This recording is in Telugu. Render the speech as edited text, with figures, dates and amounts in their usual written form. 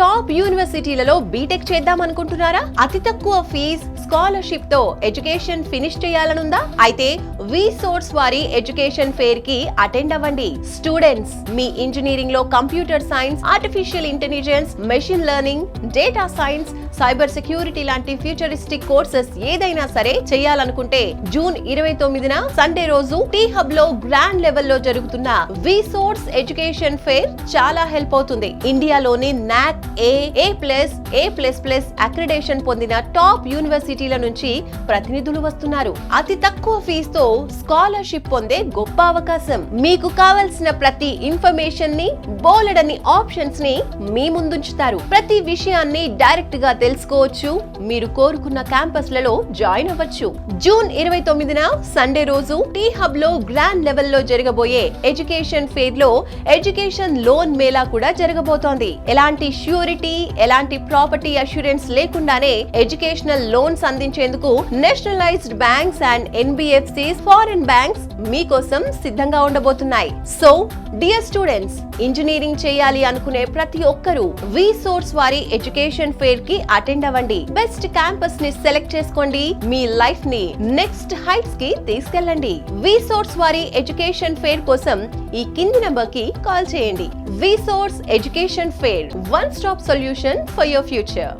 టాప్ యూనివర్సిటీలలో బీటెక్ చేద్దాం అనుకుంటున్నారా? అతి తక్కువ ఫీజ్ స్కాలర్షిప్ తో ఎడ్యుకేషన్ ఫినిష్ చేయాలనుందా? అయితే వి సోర్స్ వారి ఎడ్యుకేషన్ ఫేర్ కి అటెండ్ అవ్వండి. స్టూడెంట్స్ మీ ఇంజనీరింగ్ లో computer science, artificial intelligence, machine learning, data science, cyber security లాంటి ఫ్యూచరిస్టిక్ కోర్సెస్ ఏదైనా సరే చేయాలనుకుంటే జూన్ 29న సండే రోజు టీ హబ్ లో గ్రాండ్ లెవెల్ లో జరుగుతున్న వి సోర్స్ ఎడ్యుకేషన్ ఫేర్ చాలా హెల్ప్ అవుతుంది. ఇండియాలోని నాక్ A++ అక్రిడేషన్ పొందిన టాప్ యూనివర్సిటీల నుంచి ప్రతినిధులు వస్తున్నారు. అతి తక్కువ ఫీజుతో స్కాలర్షిప్ పొందే గొప్ప అవకాశం. మీకు కావలసిన ప్రతి ఇన్ఫర్మేషన్ ని, బోలెడని ఆప్షన్స్ ని మీ ముందుంచుతారు. ప్రతి విషయాన్ని డైరెక్ట్ గా తెలుసుకోవచ్చు. మీరు కోరుకున్న క్యాంపస్లలో జాయిన్ అవ్వచ్చు. జూన్ 29న సండే రోజు టీ హబ్ లో గ్రాండ్ లెవెల్ లో జరగబోయే ఎడ్యుకేషన్ ఫేర్ లో ఎడ్యుకేషన్ లోన్ మేళా కూడా జరగబోతోంది. ఎలాంటి ష్యూరిటీ, ఎలాంటి ప్రాపర్టీ అష్యూరెన్స్ లేకుండానే ఎడ్యుకేషనల్ లోన్స్ అందించేందుకు nationalised banks and NBFCs, foreign banks మీకోసం సిద్ధంగా ఉండబోతున్నాయి. సో డియర్ స్టూడెంట్స్, ఇంజనీరింగ్ చేయాలి అనుకునే ప్రతి ఒక్కరూ వి సోర్స్ వారి ఎడ్యుకేషన్ ఫేర్ కి అటెండ్ అవ్వండి. బెస్ట్ క్యాంపస్ ని సెలెక్ట్ చేసుకోండి. మీ లైఫ్ ని నెక్స్ట్ హైట్స్ కి తీసుకెళ్ళండి. వి సోర్స్ వారి ఎడ్యుకేషన్ ఫేర్ కోసం ఈ కింది నంబర్ కి కాల్ చేయండి. V source education fair, one stop solution for your future.